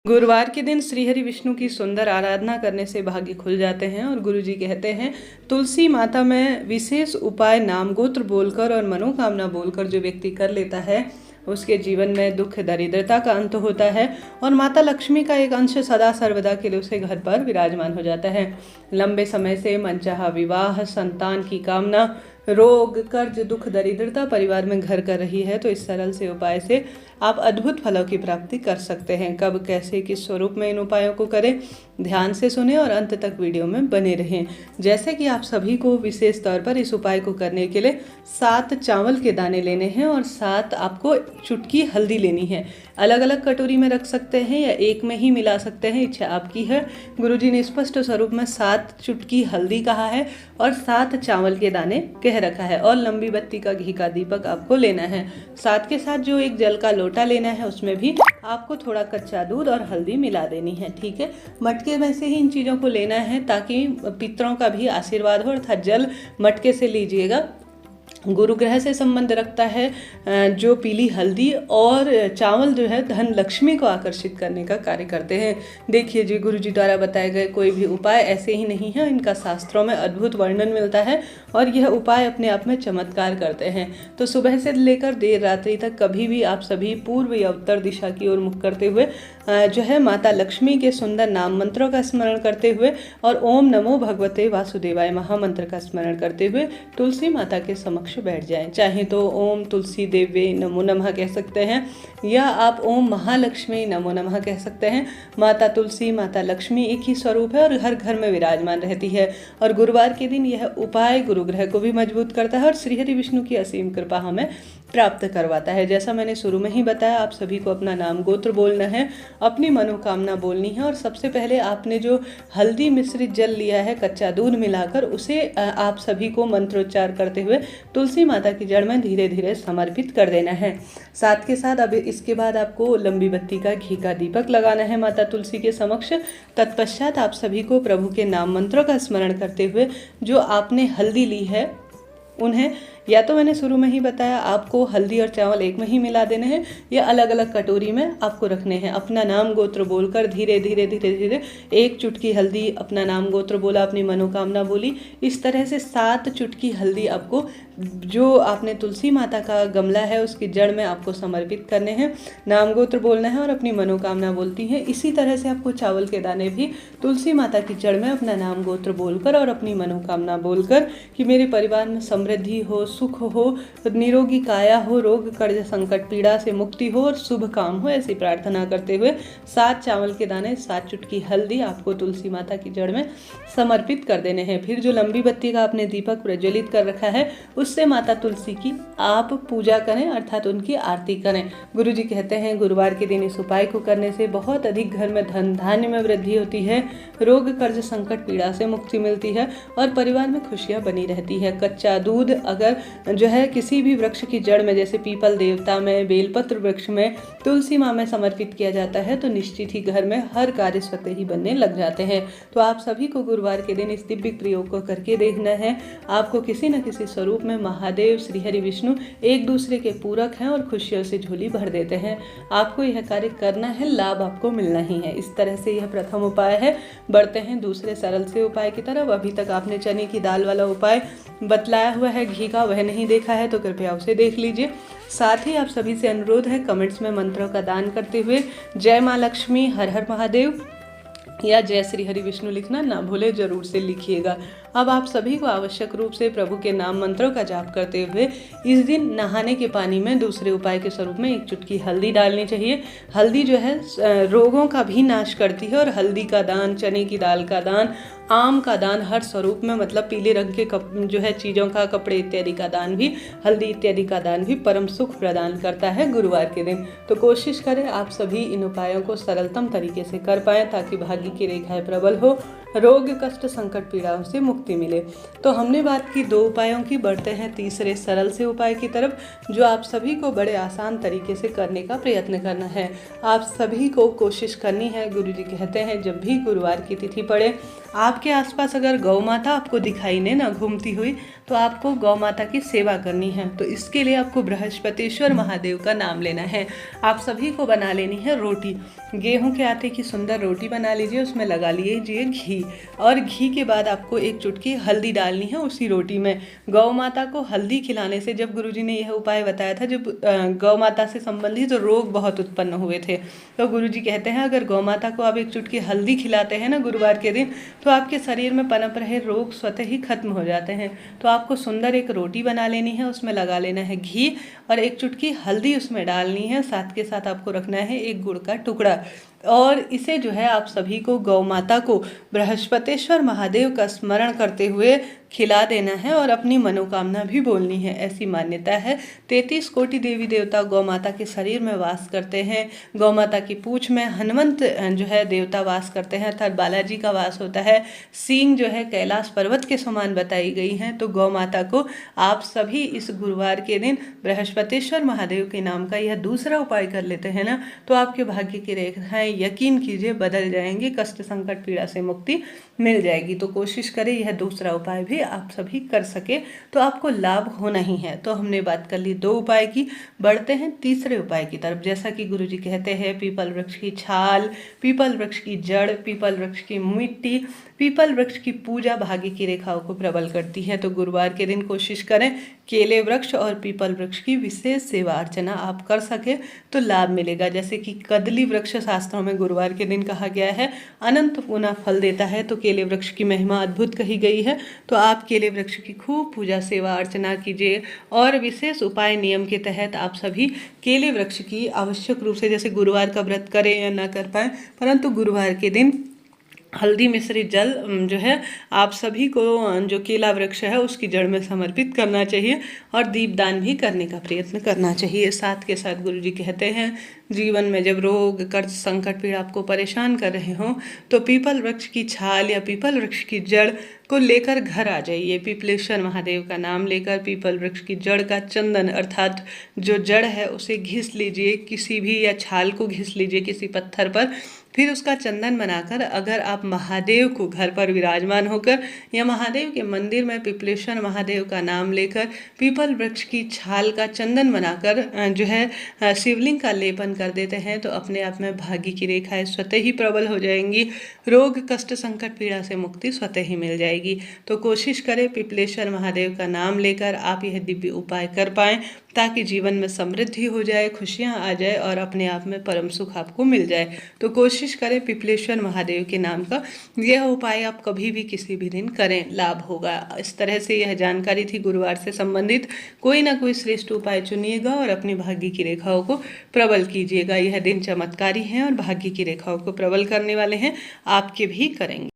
गुरुवार के दिन श्री हरि विष्णु की सुंदर आराधना करने से भाग्य खुल जाते हैं। और गुरुजी कहते हैं तुलसी माता में विशेष उपाय नाम गोत्र बोलकर और मनोकामना बोलकर जो व्यक्ति कर लेता है उसके जीवन में दुख दरिद्रता का अंत होता है और माता लक्ष्मी का एक अंश सदा सर्वदा के लिए उसके घर पर विराजमान हो जाता है। लंबे समय से मनचाहा विवाह, संतान की कामना, रोग, कर्ज, दुख, दरिद्रता परिवार में घर कर रही है तो इस सरल से उपाय से आप अद्भुत फलों की प्राप्ति कर सकते हैं। कब, कैसे, किस स्वरूप में इन उपायों को करें, ध्यान से सुने और अंत तक वीडियो में बने रहें। जैसे कि आप सभी को विशेष तौर पर इस उपाय को करने के लिए 7 चावल के दाने लेने हैं और 7 आपको चुटकी हल्दी लेनी है। अलग अलग कटोरी में रख सकते हैं या एक में ही मिला सकते हैं, इच्छा आपकी है। गुरुजी ने स्पष्ट स्वरूप में 7 चुटकी हल्दी कहा है और 7 चावल के दाने कह रखा है और लंबी बत्ती का घी का दीपक आपको लेना है। साथ के साथ जो एक जल का लोटा लेना है उसमें भी आपको थोड़ा कच्चा दूध और हल्दी मिला देनी है। ठीक है, मटके में से ही इन चीज़ों को लेना है ताकि पितरों का भी आशीर्वाद हो, अर्थात जल मटके से लीजिएगा। गुरु ग्रह से संबंध रखता है जो पीली हल्दी और चावल जो है धन लक्ष्मी को आकर्षित करने का कार्य करते हैं। देखिए जी, गुरु जी द्वारा बताए गए कोई भी उपाय ऐसे ही नहीं है, इनका शास्त्रों में अद्भुत वर्णन मिलता है और यह उपाय अपने आप में चमत्कार करते हैं। तो सुबह से लेकर देर रात्रि तक कभी भी आप सभी पूर्व या उत्तर दिशा की ओर मुख करते हुए जो है माता लक्ष्मी के सुंदर नाम मंत्रों का स्मरण करते हुए और ओम नमो भगवते वासुदेवाय महामंत्र का स्मरण करते हुए तुलसी माता के समक्ष बैठ जाएं। चाहे तो ओम तुलसी देवे नमो नमः कह सकते हैं या आप ओम महालक्ष्मी नमो नमः कह सकते हैं। माता तुलसी, माता लक्ष्मी एक ही स्वरूप है और हर घर में विराजमान रहती है। और गुरुवार के दिन यह उपाय गुरु ग्रह को भी मजबूत करता है और श्री हरि विष्णु की असीम कृपा हमें प्राप्त करवाता है। जैसा मैंने शुरू में ही बताया, आप सभी को अपना नाम गोत्र बोलना है, अपनी मनोकामना बोलनी है और सबसे पहले आपने जो हल्दी मिश्रित जल लिया है कच्चा दूध मिलाकर उसे आप सभी को मंत्रोच्चार करते हुए तुलसी माता की जड़ में धीरे धीरे समर्पित कर देना है। साथ के साथ अब इसके बाद आपको लंबी बत्ती का घी का दीपक लगाना है माता तुलसी के समक्ष। तत्पश्चात आप सभी को प्रभु के नाम मंत्रों का स्मरण करते हुए जो आपने हल्दी ली है उन्हें या तो मैंने शुरू में ही बताया आपको हल्दी और चावल एक में ही मिला देने हैं या अलग अलग कटोरी में आपको रखने हैं। अपना नाम गोत्र बोलकर धीरे धीरे धीरे धीरे एक चुटकी हल्दी, अपना नाम गोत्र बोला, अपनी मनोकामना बोली, इस तरह से 7 चुटकी हल्दी आपको जो आपने तुलसी माता का गमला है उसकी जड़ में आपको समर्पित करने हैं। नाम गोत्र बोलना है और अपनी मनोकामना बोलती है। इसी तरह से आपको चावल के दाने भी तुलसी माता की जड़ में अपना नाम गोत्र बोलकर और अपनी मनोकामना बोलकर कि मेरे परिवार में समृद्धि हो, सुख हो, निरोगी काया हो, रोग कर्ज संकट पीड़ा से मुक्ति हो और शुभ काम हो, ऐसी प्रार्थना करते हुए 7 चावल के दाने, 7 चुटकी हल्दी आपको तुलसी माता की जड़ में समर्पित कर देने हैं। फिर जो लंबी बत्ती का आपने दीपक प्रज्वलित कर रखा है उससे माता तुलसी की आप पूजा करें, अर्थात उनकी आरती करें। गुरु जी कहते हैं गुरुवार के दिन इस उपाय को करने से बहुत अधिक घर में धन धान्य में वृद्धि होती है, रोग कर्ज संकट पीड़ा से मुक्ति मिलती है और परिवार में खुशियां बनी रहती है। कच्चा दूध अगर जो है किसी भी वृक्ष की जड़ में, जैसे पीपल देवता में, बेलपत्र वृक्ष में, तुलसी माँ में समर्पित किया जाता है तो निश्चित ही घर में हर कार्य स्वतः ही बनने लग जाते हैं। तो आप सभी को गुरुवार के दिन इस दिव्य प्रयोग को करके देखना है। आपको किसी न किसी स्वरूप में महादेव, श्री हरि विष्णु एक दूसरे के पूरक हैं और खुशियों से झोली भर देते हैं। आपको यह कार्य करना है, लाभ आपको मिलना ही है। इस तरह से यह प्रथम उपाय है। बढ़ते हैं दूसरे सरल से उपाय की तरफ। अभी तक आपने चने की दाल वाला उपाय बतलाया हुआ है, घी का, वह नहीं देखा है तो कृपया उसे देख लीजिए। साथ ही आप सभी से अनुरोध है कमेंट्स में मंत्रों का दान करते हुए जय माँ लक्ष्मी, हर हर महादेव या जय श्री हरि विष्णु लिखना ना भूले, जरूर से लिखिएगा। अब आप सभी को आवश्यक रूप से प्रभु के नाम मंत्रों का जाप करते हुए इस दिन नहाने के पानी में दूसरे उपाय के स्वरूप में 1 चुटकी हल्दी डालनी चाहिए। हल्दी जो है रोगों का भी नाश करती है और हल्दी का दान, चने की दाल का दान, आम का दान, हर स्वरूप में मतलब पीले रंग के जो है चीज़ों का, कपड़े इत्यादि का दान भी, हल्दी इत्यादि का दान भी परम सुख प्रदान करता है गुरुवार के दिन। तो कोशिश करें आप सभी इन उपायों को सरलतम तरीके से कर पाएँ ताकि भाग्य की रेखाएं प्रबल हो, रोग कष्ट संकट पीड़ाओं से मुक्ति मिले। तो हमने बात की 2 उपायों की, बढ़ते हैं तीसरे सरल से उपाय की तरफ जो आप सभी को बड़े आसान तरीके से करने का प्रयत्न करना है। आप सभी को कोशिश करनी है, गुरुजी कहते हैं जब भी गुरुवार की तिथि पड़े आपके आसपास अगर गौ माता आपको दिखाई दे ना घूमती हुई तो आपको गौ माता की सेवा करनी है। तो इसके लिए आपको बृहस्पतिश्वर महादेव का नाम लेना है। आप सभी को बना लेनी है रोटी। गेहूं के आटे की सुंदर रोटी बना लीजिए, उसमें लगा लीजिए घी, और घी के बाद आपको एक चुटकी हल्दी डालनी है उसी रोटी में। गौ माता को हल्दी खिलाने से, जब गुरुजी ने यह उपाय बताया था, जब गौ माता से संबंधित रोग बहुत उत्पन्न हुए थे, तो गुरुजी कहते हैं अगर गौ माता को आप एक चुटकी हल्दी खिलाते हैं ना गुरुवार के दिन, तो आपके शरीर में पनप रहे रोग स्वतः ही खत्म हो जाते हैं। तो आपको सुंदर एक रोटी बना लेनी है, उसमें लगा लेना है घी और एक चुटकी हल्दी उसमें डालनी है। साथ के साथ आपको रखना है एक गुड़ का टुकड़ा, और इसे जो है आप सभी को गौ माता को बृहस्पतिश्वर महादेव का स्मरण करते हुए खिला देना है और अपनी मनोकामना भी बोलनी है। ऐसी मान्यता है 33 कोटि देवी देवता गौ माता के शरीर में वास करते हैं। गौ माता की पूंछ में हनुमंत जो है देवता वास करते हैं, अर्थात बालाजी का वास होता है। सींग जो है कैलाश पर्वत के समान बताई गई हैं। तो गौ माता को आप सभी इस गुरुवार के दिन बृहस्पतिश्वर महादेव के नाम का यह दूसरा उपाय कर लेते हैं ना, तो आपके भाग्य की रेखाएं यकीन कीजिए बदल जाएंगी, कष्ट संकट पीड़ा से मुक्ति मिल जाएगी। तो कोशिश करें यह दूसरा उपाय भी आप सभी कर सके तो आपको लाभ होना ही है। तो हमने बात कर ली 2 उपाय की, बढ़ते हैं तीसरे उपाय की तरफ। जैसा कि गुरुजी कहते हैं पीपल वृक्ष की छाल, पीपल वृक्ष की जड़, पीपल वृक्ष की मिट्टी, पीपल वृक्ष की पूजा भाग्य की रेखाओं को प्रबल करती है। तो गुरुवार के दिन कोशिश करें केले वृक्ष और पीपल वृक्ष की विशेष सेवा अर्चना आप कर सके तो लाभ मिलेगा। जैसे कि कदली वृक्ष शास्त्रों में गुरुवार के दिन कहा गया है अनंत पुनः फल देता है, तो केले वृक्ष की महिमा अद्भुत कही गई है। तो आप केले वृक्ष की खूब पूजा सेवा अर्चना कीजिए, और विशेष उपाय नियम के तहत आप सभी केले वृक्ष की आवश्यक रूप से, जैसे गुरुवार का व्रत करें या ना कर पाए, परंतु गुरुवार के दिन हल्दी मिश्रित जल जो है आप सभी को जो केला वृक्ष है उसकी जड़ में समर्पित करना चाहिए, और दीपदान भी करने का प्रयत्न करना चाहिए। साथ के साथ गुरुजी कहते हैं जीवन में जब रोग कर्ज संकट पीड़ा आपको परेशान कर रहे हों, तो पीपल वृक्ष की छाल या पीपल वृक्ष की जड़ को लेकर घर आ जाइए। पीपलेश्वर महादेव का नाम लेकर पीपल वृक्ष की जड़ का चंदन, अर्थात जो जड़ है उसे घिस लीजिए किसी भी, या छाल को घिस लीजिए किसी पत्थर पर, फिर उसका चंदन बनाकर अगर आप महादेव को घर पर विराजमान होकर या महादेव के मंदिर में पीपलेश्वर महादेव का नाम लेकर पीपल वृक्ष की छाल का चंदन बनाकर जो है शिवलिंग का लेपन कर देते हैं, तो अपने आप में भाग्य की रेखाएं स्वतः ही प्रबल हो जाएंगी, रोग कष्ट संकट पीड़ा से मुक्ति स्वतः ही मिल जाएगी। तो कोशिश करें पीपलेश्वर महादेव का नाम लेकर आप यह दिव्य उपाय कर पाएं, ताकि जीवन में समृद्धि हो जाए, खुशियां आ जाए और अपने आप में परम सुख आपको मिल जाए। तो कोशिश करें पीपलेश्वर महादेव के नाम का यह उपाय आप कभी भी किसी भी दिन करें, लाभ होगा। इस तरह से यह जानकारी थी गुरुवार से संबंधित। कोई ना कोई श्रेष्ठ उपाय चुनिएगा और अपनी भाग्य की रेखाओं को प्रबल कीजिएगा। यह दिन चमत्कारी है और भाग्य की रेखाओं को प्रबल करने वाले हैं, आपके भी करेंगे।